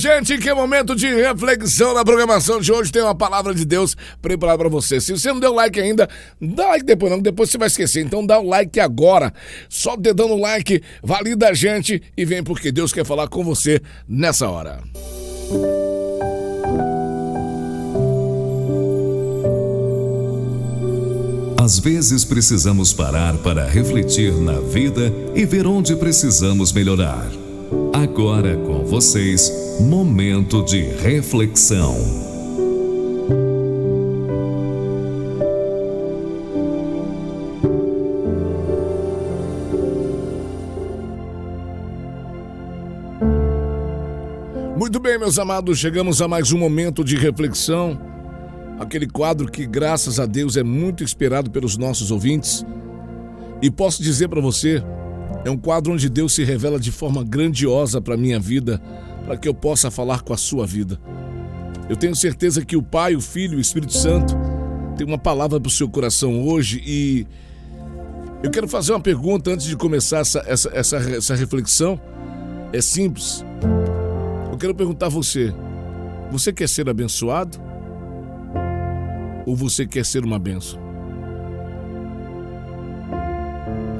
gente, que momento de reflexão na programação de hoje. Tem uma palavra de Deus preparada para você. Se você não deu like ainda, dá like depois não, depois você vai esquecer. Então dá o like agora. Só o dedão no like, valida a gente e vem porque Deus quer falar com você nessa hora. Às vezes precisamos parar para refletir na vida e ver onde precisamos melhorar. Agora com vocês, Momento de Reflexão. Muito bem, meus amados, chegamos a mais um Momento de Reflexão. Aquele quadro que, graças a Deus, é muito esperado pelos nossos ouvintes. E posso dizer para você, é um quadro onde Deus se revela de forma grandiosa para a minha vida, para que eu possa falar com a sua vida. Eu tenho certeza que o Pai, o Filho e o Espírito Santo tem uma palavra para o seu coração hoje e eu quero fazer uma pergunta antes de começar essa reflexão. É simples. Eu quero perguntar a você, você quer ser abençoado? Ou você quer ser uma bênção?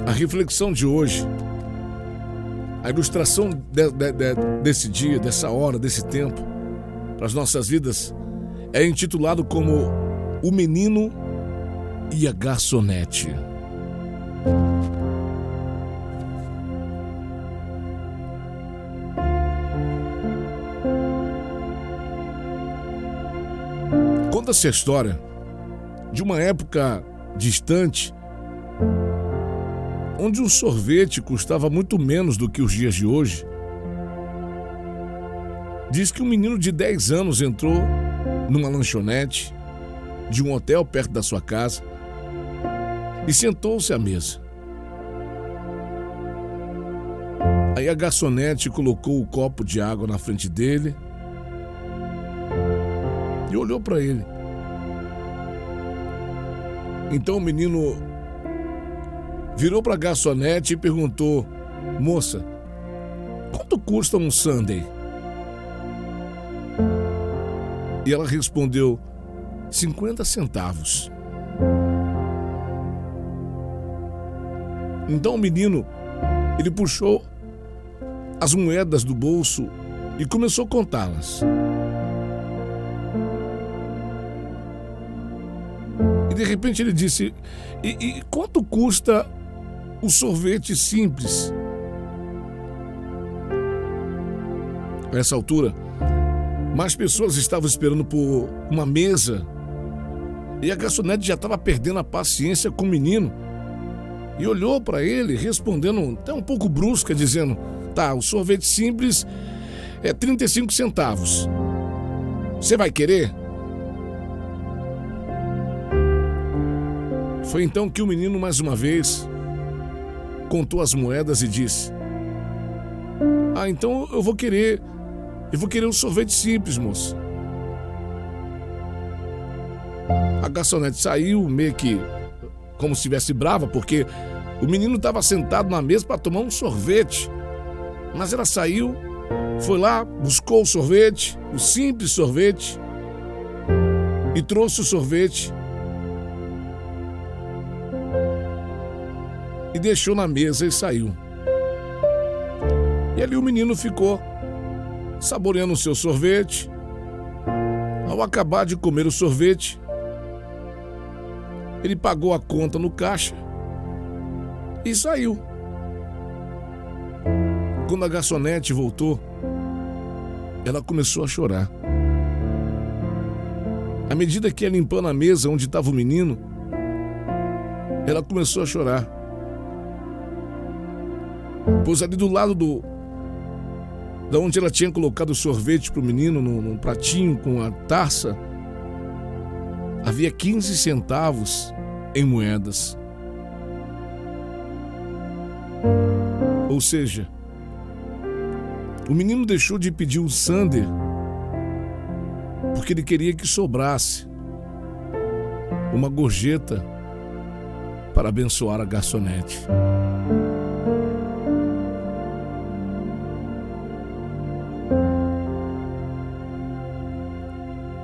A reflexão de hoje, a ilustração desse dia, dessa hora, desse tempo, para as nossas vidas, é intitulado como O Menino e a Garçonete. Conta-se a história de uma época distante, onde um sorvete custava muito menos do que os dias de hoje. Diz que um menino de 10 anos entrou numa lanchonete de um hotel perto da sua casa e sentou-se à mesa. Aí a garçonete colocou o copo de água na frente dele e olhou para ele. Então o menino virou para a garçonete e perguntou: moça, quanto custa um sundae? E ela respondeu: 50 centavos. Então o menino, ele puxou as moedas do bolso e começou a contá-las. De repente ele disse: e quanto custa o sorvete simples? A essa altura, mais pessoas estavam esperando por uma mesa e a garçonete já estava perdendo a paciência com o menino e olhou para ele, respondendo até um pouco brusca, dizendo: tá, o sorvete simples é 35 centavos. Você vai querer? Foi então que o menino, mais uma vez, contou as moedas e disse: ah, então eu vou querer um sorvete simples, moça. A garçonete saiu meio que como se estivesse brava, porque o menino estava sentado na mesa para tomar um sorvete. Mas ela saiu, foi lá, buscou o sorvete, o simples sorvete, e trouxe o sorvete e deixou na mesa e saiu. E ali o menino ficou saboreando o seu sorvete. Ao acabar de comer o sorvete, ele pagou a conta no caixa e saiu. Quando a garçonete voltou, ela começou a chorar. À medida que ia limpando a mesa onde estava o menino, ela começou a chorar. Pois ali do lado da onde ela tinha colocado o sorvete para o menino, num pratinho com a taça, havia 15 centavos em moedas. Ou seja, o menino deixou de pedir um sundae porque ele queria que sobrasse uma gorjeta para abençoar a garçonete.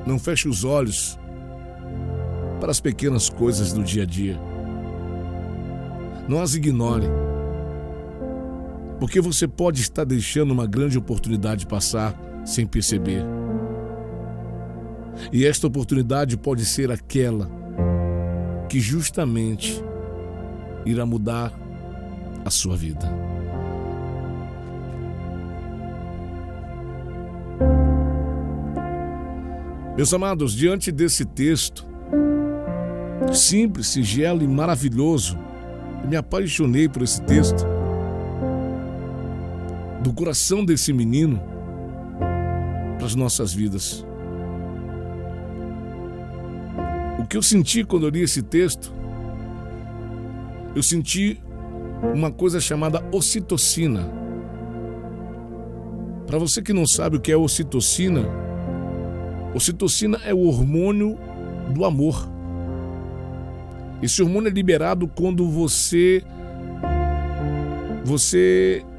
Não feche os olhos para as pequenas coisas do dia a dia. Não as ignore, porque você pode estar deixando uma grande oportunidade passar sem perceber. E esta oportunidade pode ser aquela que justamente irá mudar a sua vida. Meus amados, diante desse texto simples, singelo e maravilhoso, eu me apaixonei por esse texto, do coração desse menino para as nossas vidas. O que eu senti quando eu li esse texto, eu senti uma coisa chamada ocitocina. Para você que não sabe o que é ocitocina, ocitocina é o hormônio do amor. Esse hormônio é liberado quando você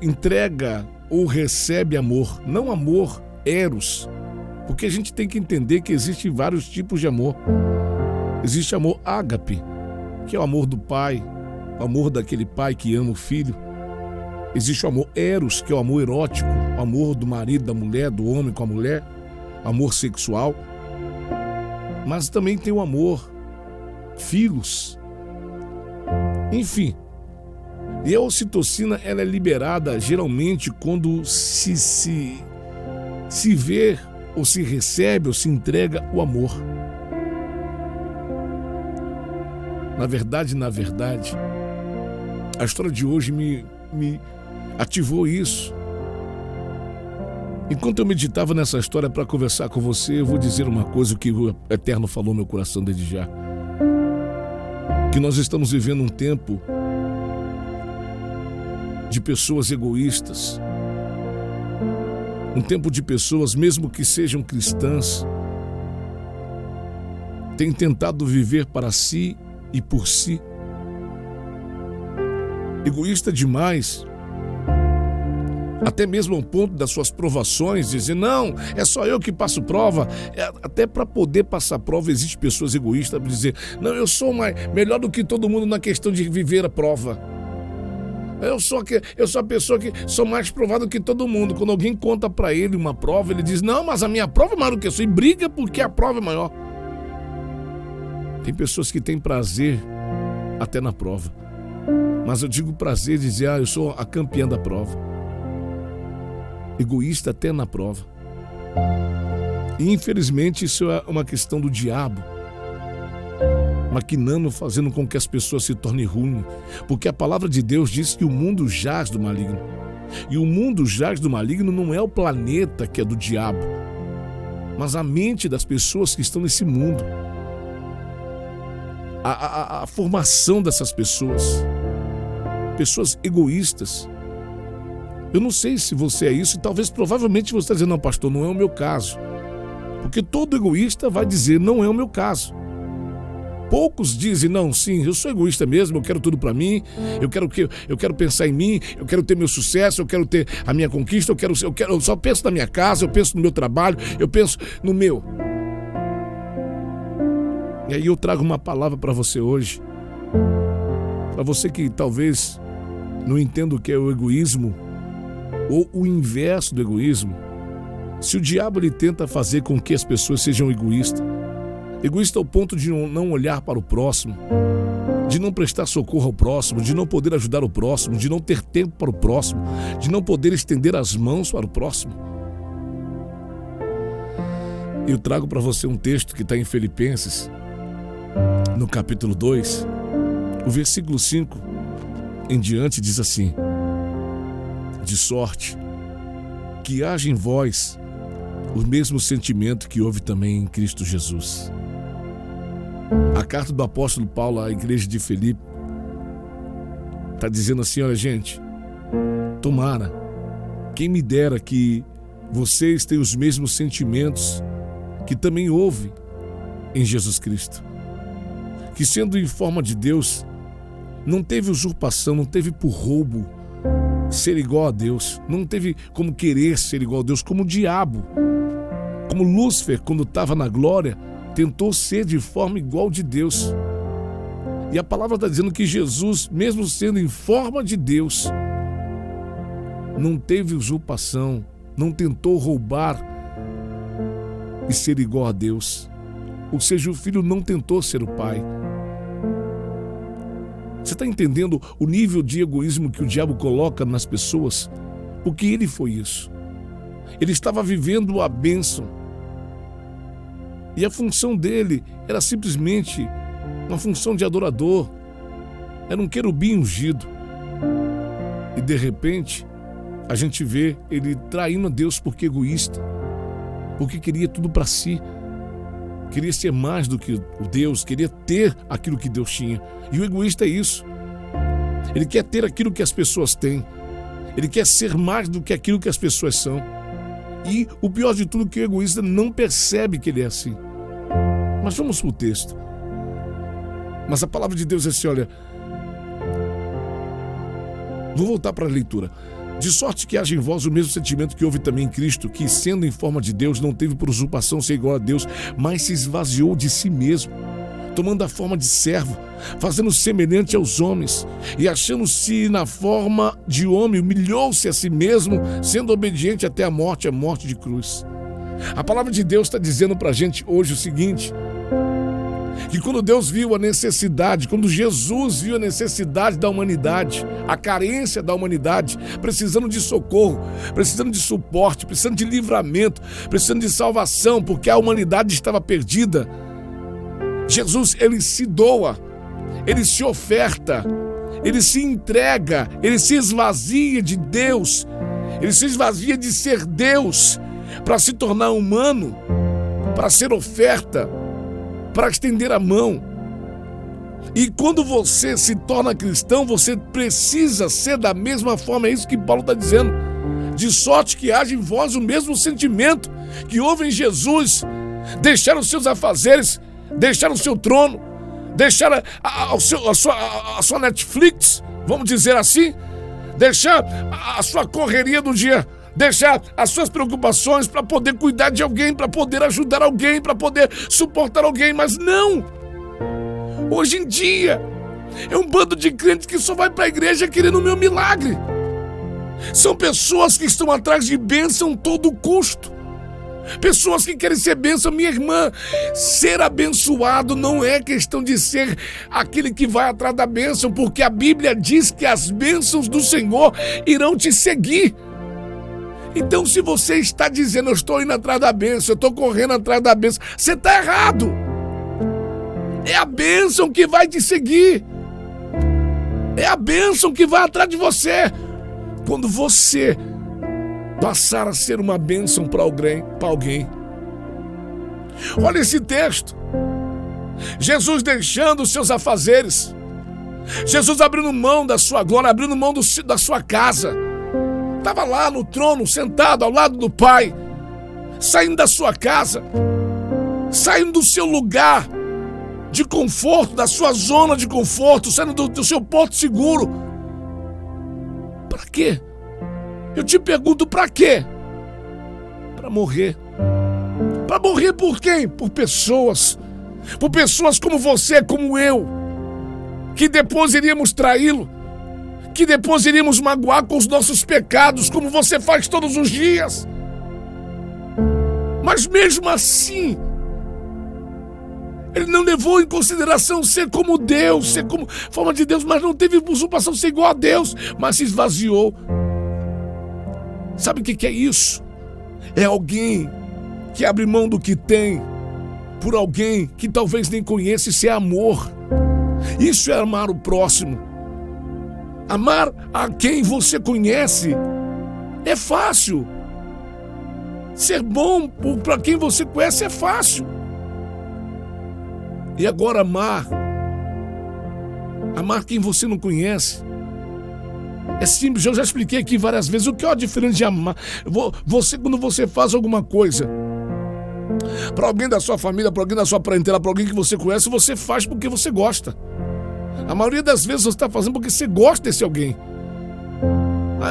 entrega ou recebe amor, não amor eros, porque a gente tem que entender que existem vários tipos de amor. Existe amor ágape, que é o amor do pai, o amor daquele pai que ama o filho. Existe o amor eros, que é o amor erótico, o amor do marido, da mulher, do homem com a mulher, amor sexual. Mas também tem o amor filos. Enfim, e a ocitocina, ela é liberada geralmente quando se vê ou se recebe ou se entrega o amor. Na verdade, a história de hoje me ativou isso. Enquanto eu meditava nessa história para conversar com você, eu vou dizer uma coisa que o Eterno falou no meu coração desde já. Que nós estamos vivendo um tempo de pessoas egoístas. Um tempo de pessoas, mesmo que sejam cristãs, têm tentado viver para si e por si. Egoísta demais, até mesmo ao ponto das suas provações, dizer, não, é só eu que passo prova. Até para poder passar prova, existem pessoas egoístas para dizer, não, eu sou melhor do que todo mundo na questão de viver a prova. Eu sou a pessoa que sou mais provado que todo mundo. Quando alguém conta para ele uma prova, ele diz, não, mas a minha prova é maior do que a sua, e briga porque a prova é maior. Tem pessoas que têm prazer até na prova. Mas eu digo prazer de dizer, eu sou a campeã da prova. Egoísta até na prova. E infelizmente isso é uma questão do diabo, maquinando, fazendo com que as pessoas se tornem ruins. Porque a palavra de Deus diz que o mundo jaz do maligno. E o mundo jaz do maligno não é o planeta que é do diabo, mas a mente das pessoas que estão nesse mundo. A formação dessas pessoas. Pessoas egoístas. Eu não sei se você é isso, e talvez, provavelmente, você está dizendo, não, pastor, não é o meu caso. Porque todo egoísta vai dizer, não é o meu caso. Poucos dizem, não, sim, eu sou egoísta mesmo, eu quero tudo para mim, eu quero pensar em mim, eu quero ter meu sucesso, eu quero ter a minha conquista, eu só penso na minha casa, eu penso no meu trabalho, eu penso no meu. E aí eu trago uma palavra para você hoje, para você que talvez não entenda o que é o egoísmo, ou o inverso do egoísmo. Se o diabo ele tenta fazer com que as pessoas sejam egoístas ao ponto de não olhar para o próximo, de não prestar socorro ao próximo, de não poder ajudar o próximo, de não ter tempo para o próximo, de não poder estender as mãos para o próximo. Eu trago para você um texto que está em Filipenses, no capítulo 2, o versículo 5 em diante diz assim: de sorte que haja em vós o mesmo sentimento que houve também em Cristo Jesus. A carta do apóstolo Paulo à igreja de Filipe está dizendo assim, olha gente, tomara, quem me dera que vocês tenham os mesmos sentimentos que também houve em Jesus Cristo. Que sendo em forma de Deus, não teve usurpação, não teve por roubo ser igual a Deus, não teve como querer ser igual a Deus, como o diabo Como Lúcifer, quando estava na glória, tentou ser de forma igual de Deus. E a palavra está dizendo que Jesus, mesmo sendo em forma de Deus, não teve usurpação, não tentou roubar e ser igual a Deus. Ou seja, o Filho não tentou ser o Pai. Você está entendendo o nível de egoísmo que o diabo coloca nas pessoas? Porque ele foi isso. Ele estava vivendo a bênção. E a função dele era simplesmente uma função de adorador. Era um querubim ungido. E de repente, a gente vê ele traindo a Deus porque egoísta. Porque queria tudo para si. Queria ser mais do que o Deus, queria ter aquilo que Deus tinha. E o egoísta é isso. Ele quer ter aquilo que as pessoas têm. Ele quer ser mais do que aquilo que as pessoas são. E o pior de tudo é que o egoísta não percebe que ele é assim. Mas vamos para o texto. Mas a palavra de Deus é assim, olha. Vou voltar para a leitura. De sorte que haja em vós o mesmo sentimento que houve também em Cristo, que, sendo em forma de Deus, não teve por usurpação ser igual a Deus, mas se esvaziou de si mesmo, tomando a forma de servo, fazendo-se semelhante aos homens, e achando-se na forma de homem, humilhou-se a si mesmo, sendo obediente até a morte de cruz. A palavra de Deus está dizendo para a gente hoje o seguinte, que quando Deus viu a necessidade, quando Jesus viu a necessidade da humanidade, a carência da humanidade, precisando de socorro, precisando de suporte, precisando de livramento, precisando de salvação, porque a humanidade estava perdida, Jesus, ele se doa, ele se oferta, ele se entrega, ele se esvazia de Deus, ele se esvazia de ser Deus para se tornar humano, para ser oferta, para estender a mão. E quando você se torna cristão, você precisa ser da mesma forma. É isso que Paulo está dizendo. De sorte que haja em vós o mesmo sentimento que houve em Jesus. Deixar os seus afazeres, deixar o seu trono, deixar a sua Netflix, vamos dizer assim, deixar a sua correria do dia, deixar as suas preocupações para poder cuidar de alguém, para poder ajudar alguém, para poder suportar alguém, mas não! Hoje em dia, é um bando de crentes que só vai para a igreja querendo o meu milagre. São pessoas que estão atrás de bênção a todo custo. Pessoas que querem ser bênção, minha irmã. Ser abençoado não é questão de ser aquele que vai atrás da bênção, porque a Bíblia diz que as bênçãos do Senhor irão te seguir. Então, se você está dizendo, eu estou indo atrás da bênção, eu estou correndo atrás da bênção, você está errado. É a bênção que vai te seguir. É a bênção que vai atrás de você. Quando você passar a ser uma bênção para alguém. Olha esse texto. Jesus deixando os seus afazeres. Jesus abrindo mão da sua glória, abrindo mão da sua casa. Estava lá no trono, sentado ao lado do Pai, saindo da sua casa, saindo do seu lugar de conforto, da sua zona de conforto, saindo do seu porto seguro. Para quê? Eu te pergunto, para quê? Para morrer. Para morrer por quem? Por pessoas como você, como eu, que depois iríamos traí-lo, que depois iríamos magoar com os nossos pecados, como você faz todos os dias. Mas mesmo assim, ele não levou em consideração ser como Deus, ser como forma de Deus, mas não teve usurpação ser igual a Deus, mas se esvaziou. Sabe o que é isso? É alguém que abre mão do que tem por alguém que talvez nem conheça. Isso é amor. Isso é amar o próximo. Amar a quem você conhece é fácil. Ser bom para quem você conhece é fácil. E agora amar quem você não conhece é simples. Eu já expliquei aqui várias vezes o que é a diferença de amar. Quando você faz alguma coisa para alguém da sua família, para alguém da sua parentela, para alguém que você conhece, você faz porque você gosta. A maioria das vezes você está fazendo porque você gosta desse alguém.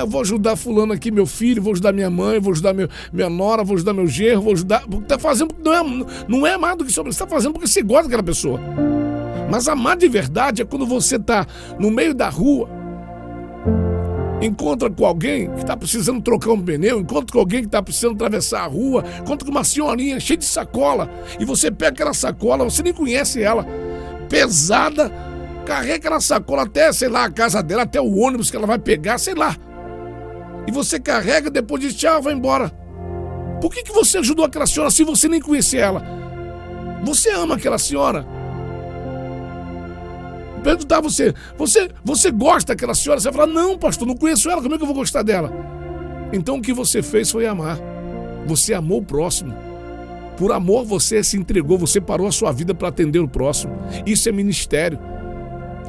Eu vou ajudar fulano aqui, meu filho, vou ajudar minha mãe, vou ajudar minha nora, vou ajudar meu genro, vou ajudar... Tá fazendo, não é amar do que sobre, você tá fazendo porque você gosta daquela pessoa. Mas amar de verdade é quando você tá no meio da rua, encontra com alguém que está precisando trocar um pneu, encontra com alguém que está precisando atravessar a rua, encontra com uma senhorinha cheia de sacola, e você pega aquela sacola, você nem conhece ela, pesada, carrega aquela sacola até, sei lá, a casa dela, até o ônibus que ela vai pegar, sei lá. E você carrega, depois diz tchau, vai embora. Por que você ajudou aquela senhora se você nem conhece ela? Você ama aquela senhora? Perguntar você gosta daquela senhora? Você vai falar, não, pastor, não conheço ela, como é que eu vou gostar dela? Então o que você fez foi amar. Você amou o próximo. Por amor você se entregou, você parou a sua vida para atender o próximo. Isso é ministério.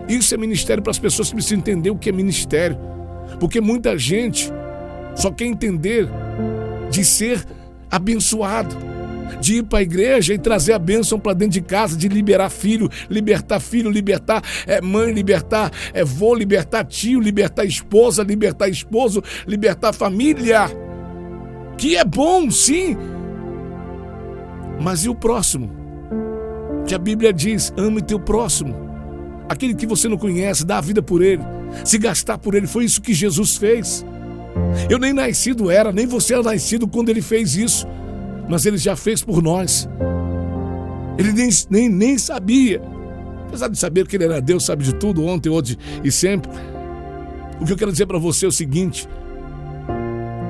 Isso é ministério para as pessoas que precisam entender o que é ministério. Porque muita gente só quer entender de ser abençoado, de ir para a igreja e trazer a bênção para dentro de casa, de libertar filho, libertar mãe, libertar vô, libertar tio, libertar esposa, libertar esposo, libertar família, que é bom, sim. Mas e o próximo? Que a Bíblia diz, ame teu próximo. Aquele que você não conhece, dá a vida por ele, se gastar por ele. Foi isso que Jesus fez. Eu nem nascido era, nem você era nascido quando ele fez isso, mas ele já fez por nós. Ele nem sabia, apesar de saber que ele era Deus, sabe de tudo, ontem, hoje e sempre. O que eu quero dizer para você é o seguinte: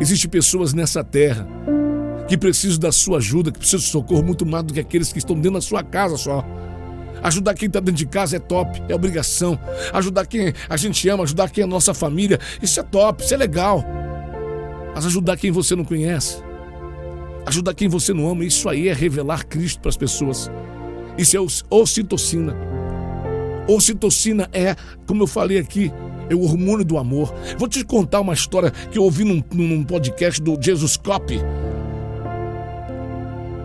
existem pessoas nessa terra que precisam da sua ajuda, que precisam de socorro muito mais do que aqueles que estão dentro da sua casa só. Ajudar quem está dentro de casa é top, é obrigação. Ajudar quem a gente ama, ajudar quem é a nossa família, isso é top, isso é legal. Mas ajudar quem você não conhece, ajudar quem você não ama, isso aí é revelar Cristo para as pessoas. Isso é ocitocina. Ocitocina é, como eu falei aqui, é o hormônio do amor. Vou te contar uma história que eu ouvi num podcast do Jesus Cop,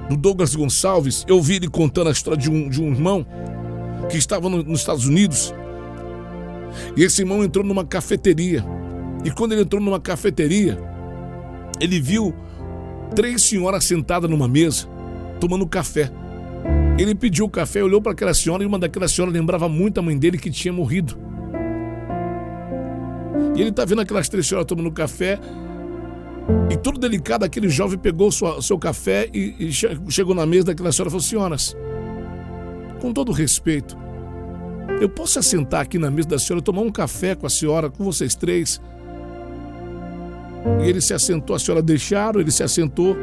do Douglas Gonçalves. Eu ouvi ele contando a história de um irmão que estava nos Estados Unidos. E esse irmão entrou numa cafeteria. E quando ele entrou numa cafeteria, ele viu 3 senhoras sentadas numa mesa, tomando café. Ele pediu o café, olhou para aquela senhora, e uma daquelas senhoras lembrava muito a mãe dele, que tinha morrido. E ele está vendo aquelas 3 senhoras tomando café, e todo delicado, aquele jovem pegou seu café e chegou na mesa daquela senhora e falou: senhoras, com todo respeito, eu posso assentar aqui na mesa da senhora, tomar um café com a senhora, com vocês 3? E ele se assentou, a senhora deixaram, ele se assentou.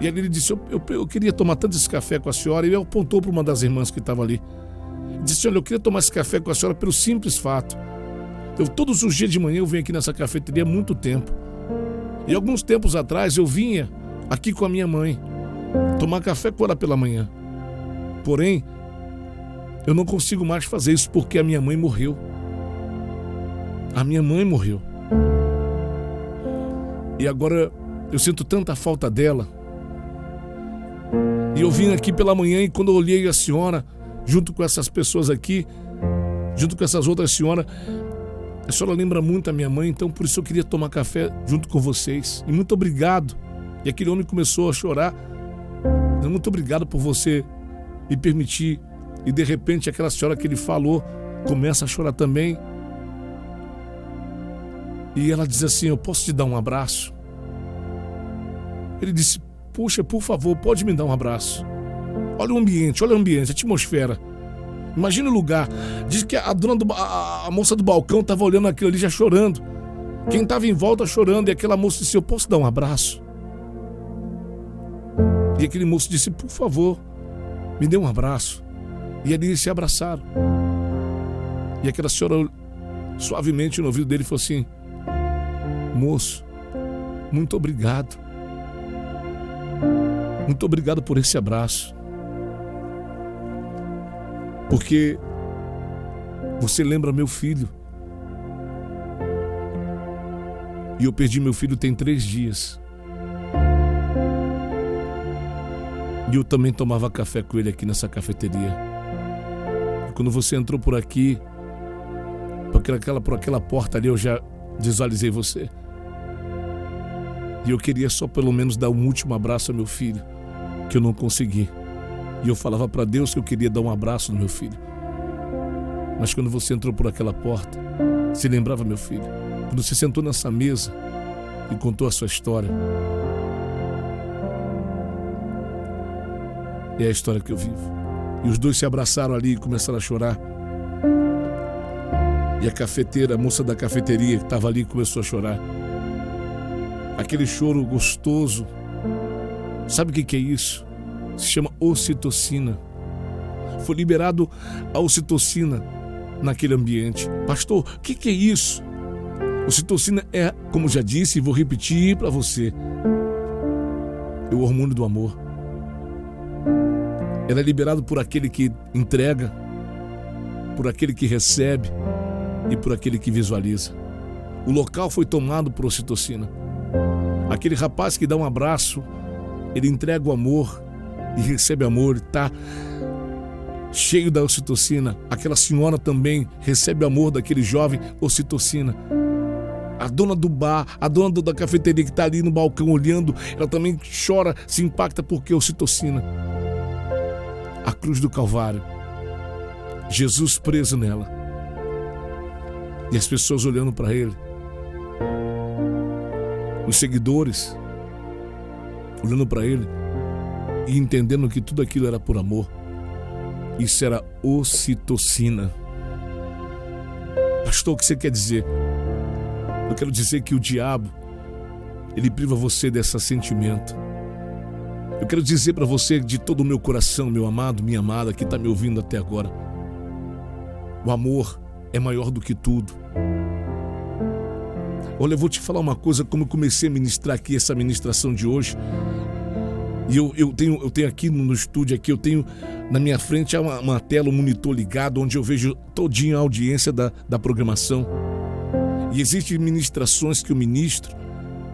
E ali ele disse: eu queria tomar tanto esse café com a senhora. E ele apontou para uma das irmãs que estava ali. Ele disse: olha, eu queria tomar esse café com a senhora pelo simples fato. Todos os dias de manhã eu venho aqui nessa cafeteria há muito tempo. E alguns tempos atrás eu vinha aqui com a minha mãe tomar café com ela pela manhã. Porém, eu não consigo mais fazer isso porque a minha mãe morreu. A minha mãe morreu. E agora eu sinto tanta falta dela. E eu vim aqui pela manhã, e quando eu olhei a senhora, junto com essas pessoas aqui, junto com essas outras senhoras, a senhora lembra muito a minha mãe, então por isso eu queria tomar café junto com vocês. E muito obrigado. E aquele homem começou a chorar. Muito obrigado por você me permitir. E de repente aquela senhora que ele falou começa a chorar também. E ela diz assim: eu posso te dar um abraço? Ele disse: puxa, por favor, pode me dar um abraço. Olha o ambiente, a atmosfera. Imagina o lugar. Diz que a dona a moça do balcão estava olhando aquilo ali já chorando. Quem estava em volta chorando. E aquela moça disse: eu posso dar um abraço? E aquele moço disse: por favor, me dê um abraço. E ali eles se abraçaram. E aquela senhora suavemente no ouvido dele falou assim: moço, muito obrigado. Muito obrigado por esse abraço. Porque você lembra meu filho. E eu perdi meu filho tem 3 dias. E eu também tomava café com ele aqui nessa cafeteria. E quando você entrou por aqui, por aquela porta ali, eu já visualizei você. E eu queria só pelo menos dar um último abraço ao meu filho, que eu não consegui. E eu falava para Deus que eu queria dar um abraço no meu filho. Mas quando você entrou por aquela porta, se lembrava, meu filho, quando você sentou nessa mesa e contou a sua história, é a história que eu vivo. E os dois se abraçaram ali e começaram a chorar. E a cafeteira, a moça da cafeteria que estava ali, começou a chorar. Aquele choro gostoso. Sabe o que é isso? Se chama ocitocina. Foi liberado a ocitocina naquele ambiente. Pastor, o que é isso? Ocitocina é, como já disse, e vou repetir para você, é o hormônio do amor. Ela é liberado por aquele que entrega, por aquele que recebe e por aquele que visualiza. O local foi tomado por ocitocina. Aquele rapaz que dá um abraço, ele entrega o amor e recebe amor, está cheio da ocitocina. Aquela senhora também recebe amor daquele jovem, ocitocina. A dona do bar, a dona da cafeteria que está ali no balcão olhando, ela também chora, se impacta porque ocitocina. A cruz do Calvário, Jesus preso nela e as pessoas olhando para ele, os seguidores olhando para ele e entendendo que tudo aquilo era por amor. Isso era ocitocina. Pastor, o que você quer dizer? Eu quero dizer que o diabo, ele priva você desse sentimento. Eu quero dizer para você de todo o meu coração, meu amado, minha amada, que está me ouvindo até agora, o amor é maior do que tudo. Olha, eu vou te falar uma coisa, como eu comecei a ministrar aqui essa ministração de hoje, e eu tenho aqui no estúdio, aqui eu tenho na minha frente uma tela, um monitor ligado, onde eu vejo todinha a audiência da programação. E existem ministrações que eu ministro,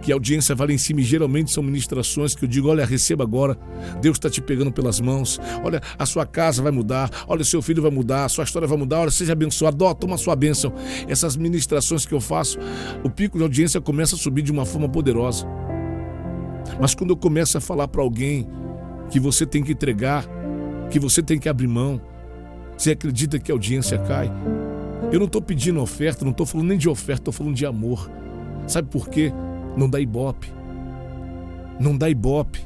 que a audiência vai lá em cima, e geralmente são ministrações que eu digo, olha, receba agora, Deus está te pegando pelas mãos, olha, a sua casa vai mudar, olha, o seu filho vai mudar, a sua história vai mudar, olha, seja abençoado, toma a sua bênção. Essas ministrações que eu faço, o pico de audiência começa a subir de uma forma poderosa. Mas quando eu começo a falar para alguém que você tem que entregar, que você tem que abrir mão, você acredita que a audiência cai? Eu não estou pedindo oferta, não estou falando nem de oferta, estou falando de amor. Sabe por quê? Não dá ibope. Não dá ibope.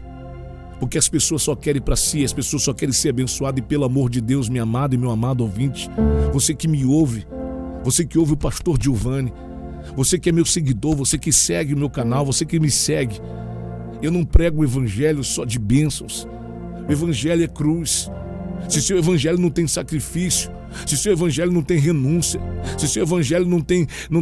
Porque as pessoas só querem para si, as pessoas só querem ser abençoadas. E pelo amor de Deus, minha amada e meu amado ouvinte, você que me ouve, você que ouve o pastor Giovanni, você que é meu seguidor, você que segue o meu canal, você que me segue, eu não prego o evangelho só de bênçãos. O evangelho é cruz. Se seu evangelho não tem sacrifício, se seu evangelho não tem renúncia, se seu evangelho não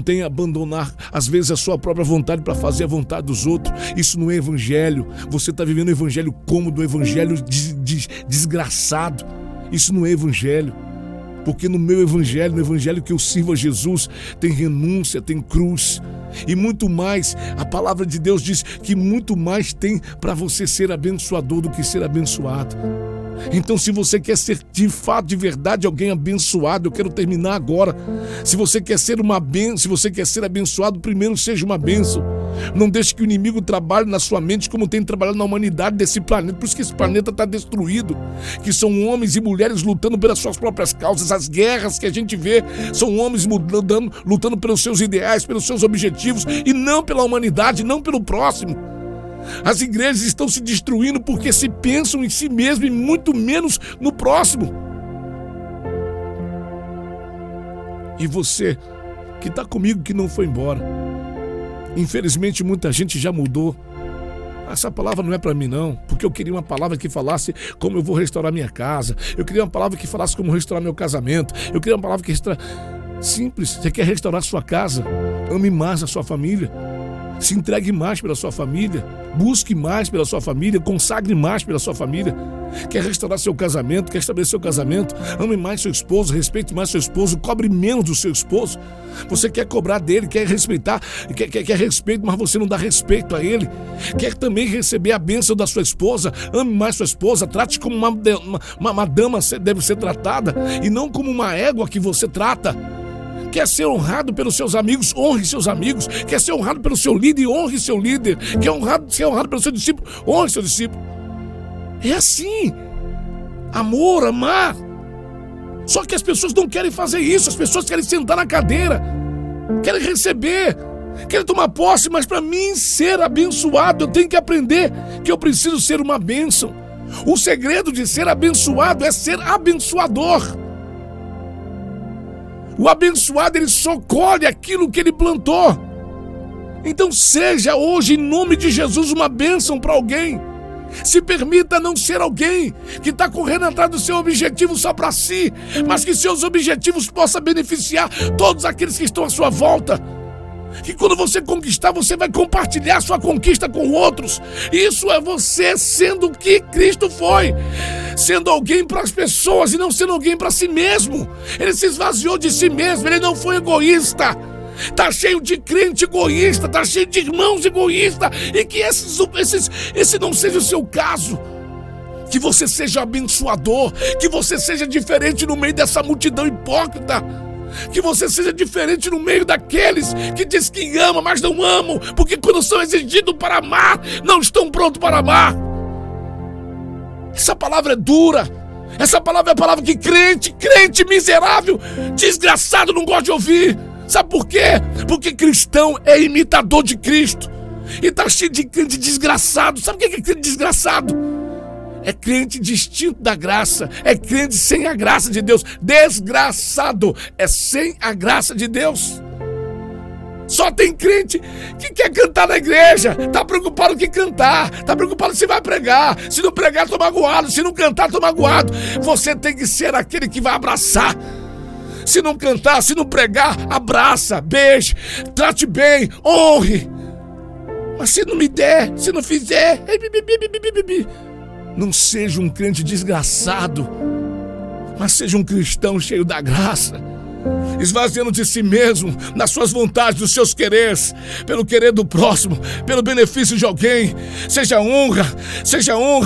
tem abandonar às vezes a sua própria vontade para fazer a vontade dos outros, isso não é evangelho. Você está vivendo o evangelho cômodo, o evangelho desgraçado. Isso não é evangelho. Porque no meu evangelho, no evangelho que eu sirvo a Jesus, tem renúncia, tem cruz. E muito mais, a palavra de Deus diz que muito mais tem para você ser abençoador do que ser abençoado. Então, se você quer ser de fato, de verdade, alguém abençoado, eu quero terminar agora. Se você quer ser uma bênção, se você quer ser abençoado, primeiro seja uma bênção. Não deixe que o inimigo trabalhe na sua mente como tem trabalhado na humanidade desse planeta. Por isso que esse planeta está destruído. Que são homens e mulheres lutando pelas suas próprias causas. As guerras que a gente vê são homens lutando pelos seus ideais, pelos seus objetivos, e não pela humanidade, não pelo próximo. As igrejas estão se destruindo porque se pensam em si mesmo e muito menos no próximo. E você que está comigo, que não foi embora, infelizmente muita gente já mudou. Essa palavra não é para mim não, porque eu queria uma palavra que falasse como eu vou restaurar minha casa, eu queria uma palavra que falasse como restaurar meu casamento, eu queria uma palavra que simples. Você quer restaurar sua casa? Ame mais a sua família, se entregue mais pela sua família, busque mais pela sua família, consagre mais pela sua família. Quer restaurar seu casamento, quer estabelecer seu casamento, ame mais seu esposo, respeite mais seu esposo, cobre menos do seu esposo. Você quer cobrar dele, quer respeitar, quer respeito, mas você não dá respeito a ele. Quer também receber a bênção da sua esposa, ame mais sua esposa, trate como uma dama deve ser tratada e não como uma égua que você trata. Quer ser honrado pelos seus amigos? Honre seus amigos. Quer ser honrado pelo seu líder? Honre seu líder. Quer ser honrado pelo seu discípulo? Honre seu discípulo. É assim. Amor, amar. Só que as pessoas não querem fazer isso. As pessoas querem sentar na cadeira, querem receber, querem tomar posse. Mas para mim ser abençoado, eu tenho que aprender que eu preciso ser uma bênção. O segredo de ser abençoado é ser abençoador. O abençoado, ele só colhe aquilo que ele plantou. Então seja hoje, em nome de Jesus, uma bênção para alguém. Se permita não ser alguém que está correndo atrás do seu objetivo só para si, mas que seus objetivos possam beneficiar todos aqueles que estão à sua volta. Que quando você conquistar, você vai compartilhar sua conquista com outros. Isso é você sendo o que Cristo foi, sendo alguém para as pessoas e não sendo alguém para si mesmo. Ele se esvaziou de si mesmo, ele não foi egoísta. Tá cheio de crente egoísta, tá cheio de irmãos egoístas, e que esse não seja o seu caso. Que você seja abençoador, que você seja diferente no meio dessa multidão hipócrita, que você seja diferente no meio daqueles que diz que ama, mas não amam, porque quando são exigidos para amar, não estão prontos para amar. Essa palavra é dura. Essa palavra é a palavra que crente miserável, desgraçado não gosta de ouvir. Sabe por quê? Porque cristão é imitador de Cristo. E tá cheio de crente desgraçado. Sabe o que é crente desgraçado? É crente distinto da graça. É crente sem a graça de Deus. Desgraçado é sem a graça de Deus. Só tem crente que quer cantar na igreja. Tá preocupado com cantar. Tá preocupado se vai pregar. Se não pregar, tô magoado. Se não cantar, tô magoado. Você tem que ser aquele que vai abraçar. Se não cantar, se não pregar, abraça, beije, trate bem, honre. Mas se não me der, se não fizer, não seja um crente desgraçado, mas seja um cristão cheio da graça, esvaziando de si mesmo, nas suas vontades, dos seus quereres, pelo querer do próximo, pelo benefício de alguém. Seja honra,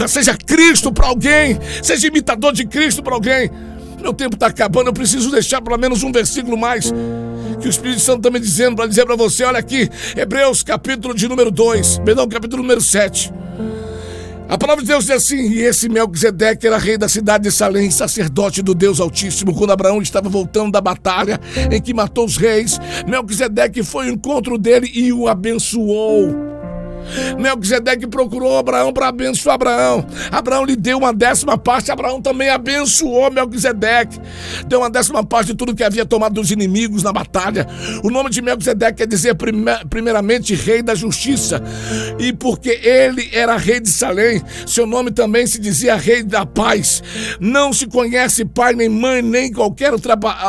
seja Cristo para alguém, seja imitador de Cristo para alguém. Meu tempo está acabando, eu preciso deixar pelo menos um versículo mais, que o Espírito Santo está me dizendo, para dizer para você. Olha aqui, Hebreus capítulo número 7. A palavra de Deus diz assim: e esse Melquisedeque era rei da cidade de Salém, sacerdote do Deus Altíssimo. Quando Abraão estava voltando da batalha em que matou os reis, Melquisedeque foi ao encontro dele e o abençoou. Melquisedeque procurou Abraão para abençoar Abraão. Abraão lhe deu uma 10ª parte. Abraão também abençoou Melquisedeque, deu uma 10ª parte de tudo que havia tomado dos inimigos na batalha. O nome de Melquisedeque quer dizer primeiramente rei da justiça, e porque ele era rei de Salém, seu nome também se dizia rei da paz. Não se conhece pai, nem mãe, nem qualquer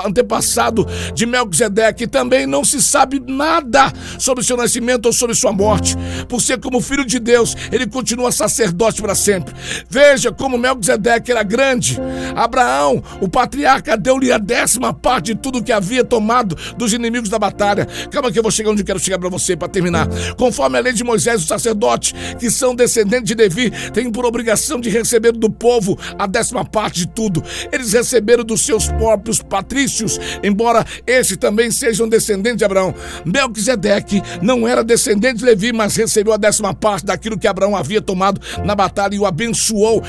antepassado de Melquisedeque. Também não se sabe nada sobre seu nascimento ou sobre sua morte. Por ser como filho de Deus, ele continua sacerdote para sempre. Veja como Melquisedeque era grande. Abraão, o patriarca, deu-lhe a 10ª parte de tudo que havia tomado dos inimigos da batalha. Calma que eu vou chegar onde eu quero chegar para você, para terminar. Conforme a lei de Moisés, os sacerdotes, que são descendentes de Levi, têm por obrigação de receber do povo a 10ª parte de tudo. Eles receberam dos seus próprios patrícios, embora esses também sejam descendentes de Abraão. Melquisedeque não era descendente de Levi, mas recebeu a 10ª parte daquilo que Abraão havia tomado na batalha, e o abençoou.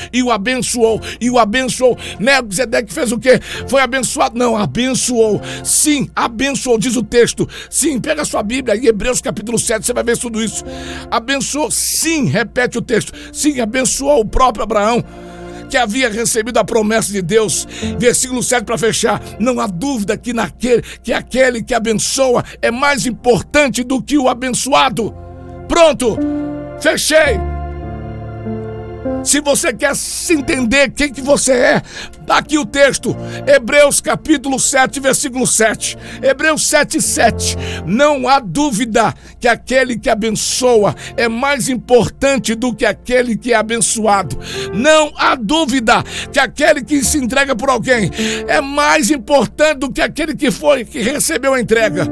Melquisedeque fez o quê? Foi abençoado? Não, abençoou. Sim, abençoou, diz o texto. Sim, pega a sua Bíblia, em Hebreus capítulo 7, você vai ver tudo isso. Abençoou, sim, repete o texto. Sim, abençoou o próprio Abraão, que havia recebido a promessa de Deus. Versículo 7 para fechar. Não há dúvida que aquele que abençoa é mais importante do que o abençoado. Pronto, fechei. Se você quer se entender quem que você é, tá aqui o texto, Hebreus capítulo 7, versículo 7. Hebreus 7:7. Não há dúvida que aquele que abençoa é mais importante do que aquele que é abençoado. Não há dúvida que aquele que se entrega por alguém é mais importante do que aquele que recebeu a entrega.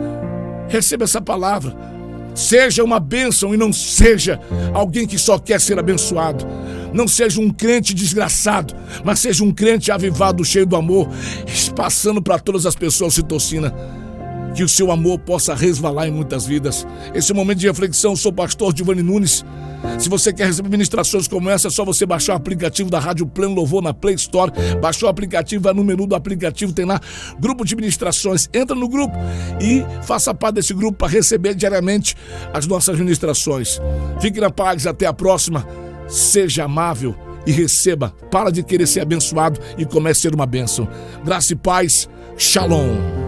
Receba essa palavra. Seja uma bênção e não seja alguém que só quer ser abençoado. Não seja um crente desgraçado, mas seja um crente avivado, cheio do amor, passando para todas as pessoas ocitocina. que o seu amor possa resvalar em muitas vidas. Esse é o momento de reflexão. Eu sou o pastor Giovanni Nunes. Se você quer receber ministrações como essa, é só você baixar o aplicativo da Rádio Pleno Louvor na Play Store. Baixou o aplicativo, vai no menu do aplicativo, tem lá grupo de ministrações. Entra no grupo e faça parte desse grupo para receber diariamente as nossas ministrações. Fique na paz, até a próxima. Seja amável e receba. Para de querer ser abençoado e comece a ser uma bênção. Graça e paz. Shalom.